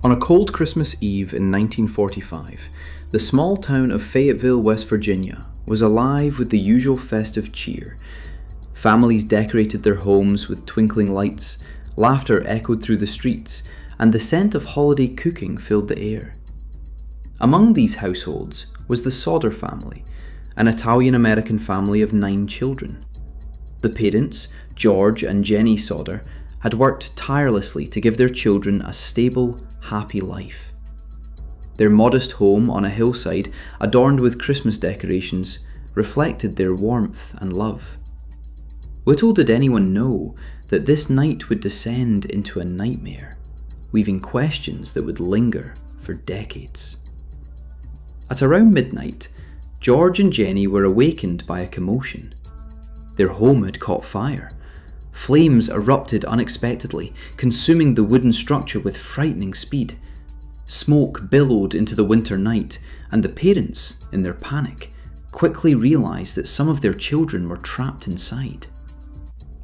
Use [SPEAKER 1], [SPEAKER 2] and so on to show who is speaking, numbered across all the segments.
[SPEAKER 1] On a cold Christmas Eve in 1945, the small town of Fayetteville, West Virginia, was alive with the usual festive cheer. Families decorated their homes with twinkling lights, laughter echoed through the streets, and the scent of holiday cooking filled the air. Among these households was the Sodder family, an Italian-American family of 9 children. The parents, George and Jenny Sodder, had worked tirelessly to give their children a stable, happy life. Their modest home on a hillside, adorned with Christmas decorations, reflected their warmth and love. Little did anyone know that this night would descend into a nightmare, weaving questions that would linger for decades. At around midnight, George and Jenny were awakened by a commotion. Their home had caught fire. Flames erupted unexpectedly, consuming the wooden structure with frightening speed. Smoke billowed into the winter night, and the parents, in their panic, quickly realized that some of their children were trapped inside.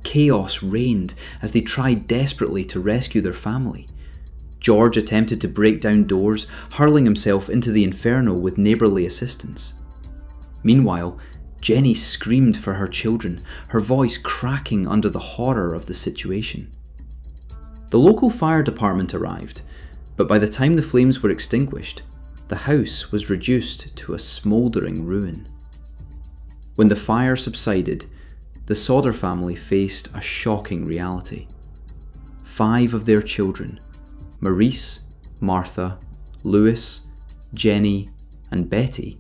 [SPEAKER 1] Chaos reigned as they tried desperately to rescue their family. George attempted to break down doors, hurling himself into the inferno with neighbourly assistance. Meanwhile, Jenny screamed for her children, her voice cracking under the horror of the situation. The local fire department arrived, but by the time the flames were extinguished, the house was reduced to a smouldering ruin. When the fire subsided, the Sodder family faced a shocking reality. 5 of their children, Maurice, Martha, Louis, Jenny, and Betty,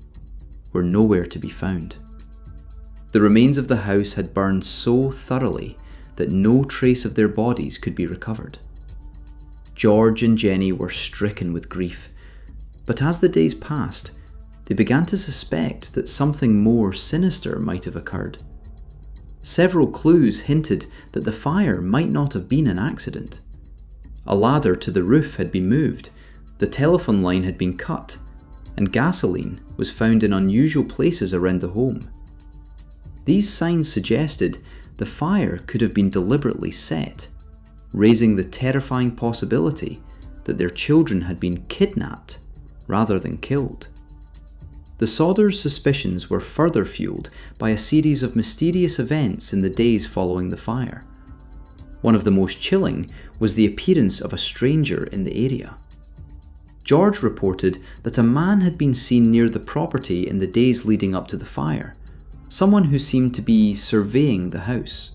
[SPEAKER 1] were nowhere to be found. The remains of the house had burned so thoroughly that no trace of their bodies could be recovered. George and Jenny were stricken with grief, but as the days passed, they began to suspect that something more sinister might have occurred. Several clues hinted that the fire might not have been an accident. A ladder to the roof had been moved, the telephone line had been cut, and gasoline was found in unusual places around the home. These signs suggested the fire could have been deliberately set, raising the terrifying possibility that their children had been kidnapped rather than killed. The Sodders' suspicions were further fueled by a series of mysterious events in the days following the fire. One of the most chilling was the appearance of a stranger in the area. George reported that a man had been seen near the property in the days leading up to the fire, someone who seemed to be surveying the house.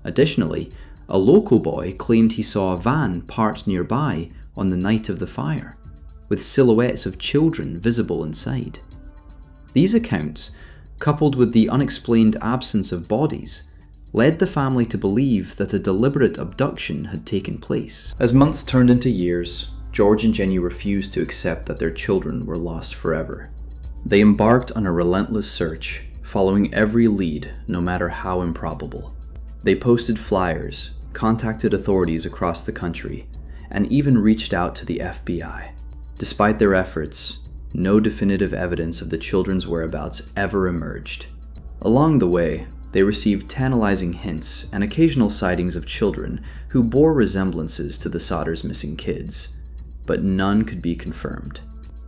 [SPEAKER 1] Additionally, a local boy claimed he saw a van parked nearby on the night of the fire, with silhouettes of children visible inside. These accounts, coupled with the unexplained absence of bodies, led the family to believe that a deliberate abduction had taken place. As months turned into years, George and Jenny refused to accept that their children were lost forever. They embarked on a relentless search, following every lead, no matter how improbable. They posted flyers, contacted authorities across the country, and even reached out to the FBI. Despite their efforts, no definitive evidence of the children's whereabouts ever emerged. Along the way, they received tantalizing hints and occasional sightings of children who bore resemblances to the Sodders' missing kids, but none could be confirmed.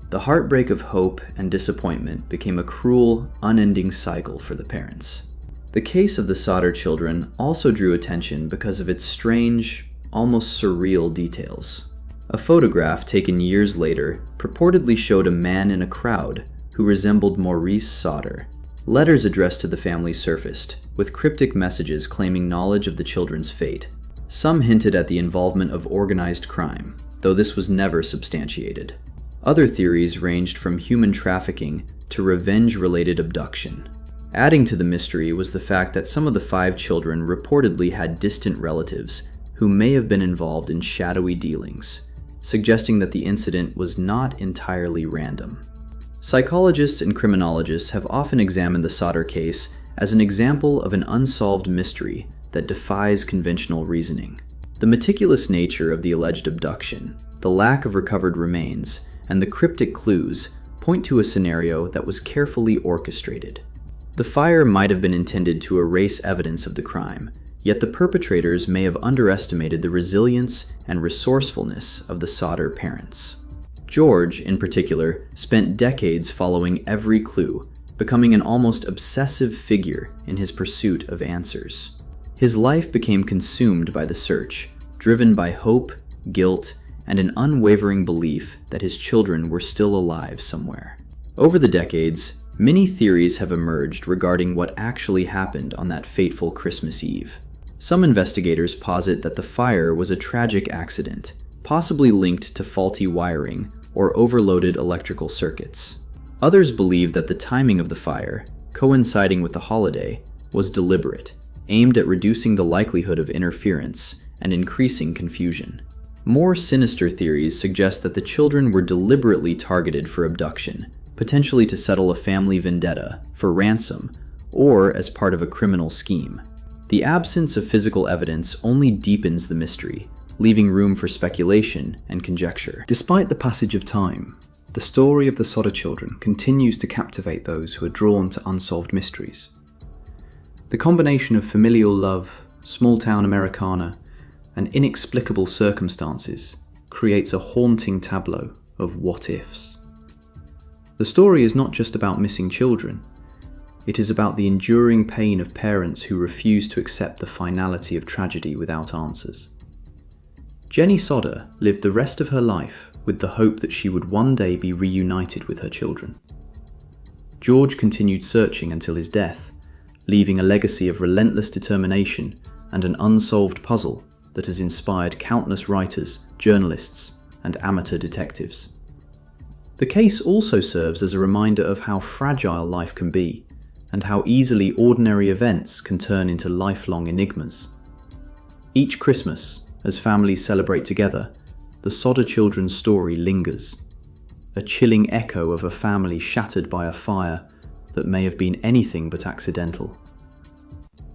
[SPEAKER 1] The heartbreak of hope and disappointment became a cruel, unending cycle for the parents. The case of the Sodder children also drew attention because of its strange, almost surreal details. A photograph taken years later purportedly showed a man in a crowd who resembled Maurice Sodder. Letters addressed to the family surfaced, with cryptic messages claiming knowledge of the children's fate. Some hinted at the involvement of organized crime, though this was never substantiated. Other theories ranged from human trafficking to revenge-related abduction. Adding to the mystery was the fact that some of the 5 children reportedly had distant relatives who may have been involved in shadowy dealings, suggesting that the incident was not entirely random. Psychologists and criminologists have often examined the Sodder case as an example of an unsolved mystery that defies conventional reasoning. The meticulous nature of the alleged abduction, the lack of recovered remains, and the cryptic clues point to a scenario that was carefully orchestrated. The fire might have been intended to erase evidence of the crime, Yet the perpetrators may have underestimated the resilience and resourcefulness of the Sodder parents. George, in particular, spent decades following every clue, becoming an almost obsessive figure in his pursuit of answers. His life became consumed by the search, driven by hope, guilt, and an unwavering belief that his children were still alive somewhere. Over the decades, many theories have emerged regarding what actually happened on that fateful Christmas Eve. Some investigators posit that the fire was a tragic accident, possibly linked to faulty wiring or overloaded electrical circuits. Others believe that the timing of the fire, coinciding with the holiday, was deliberate, aimed at reducing the likelihood of interference and increasing confusion. More sinister theories suggest that the children were deliberately targeted for abduction, potentially to settle a family vendetta, for ransom, or as part of a criminal scheme. The absence of physical evidence only deepens the mystery, leaving room for speculation and conjecture. Despite the passage of time, the story of the Sodder children continues to captivate those who are drawn to unsolved mysteries. The combination of familial love, small-town Americana, and inexplicable circumstances creates a haunting tableau of what-ifs. The story is not just about missing children. It is about the enduring pain of parents who refuse to accept the finality of tragedy without answers. Jenny Sodder lived the rest of her life with the hope that she would one day be reunited with her children. George continued searching until his death, leaving a legacy of relentless determination and an unsolved puzzle that has inspired countless writers, journalists, and amateur detectives. The case also serves as a reminder of how fragile life can be, and how easily ordinary events can turn into lifelong enigmas. Each Christmas, as families celebrate together, the Sodder children's story lingers, a chilling echo of a family shattered by a fire that may have been anything but accidental.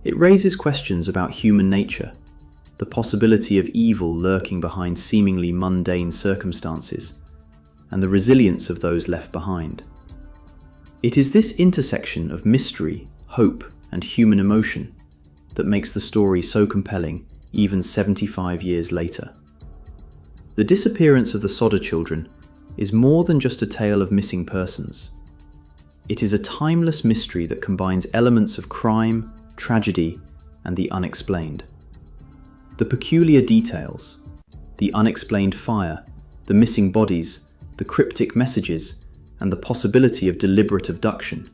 [SPEAKER 1] It raises questions about human nature, the possibility of evil lurking behind seemingly mundane circumstances, and the resilience of those left behind. It is this intersection of mystery, hope, and human emotion that makes the story so compelling even 75 years later. The disappearance of the Sodder children is more than just a tale of missing persons. It is a timeless mystery that combines elements of crime, tragedy, and the unexplained. The peculiar details, the unexplained fire, the missing bodies, the cryptic messages, and the possibility of deliberate abduction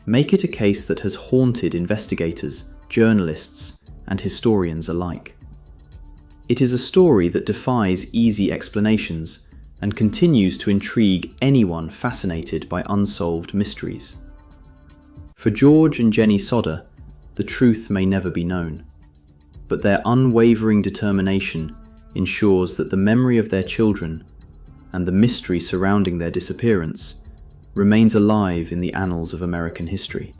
[SPEAKER 1] make it a case that has haunted investigators, journalists, and historians alike. It is a story that defies easy explanations and continues to intrigue anyone fascinated by unsolved mysteries. For George and Jenny Sodder, the truth may never be known, but their unwavering determination ensures that the memory of their children and the mystery surrounding their disappearance remains alive in the annals of American history.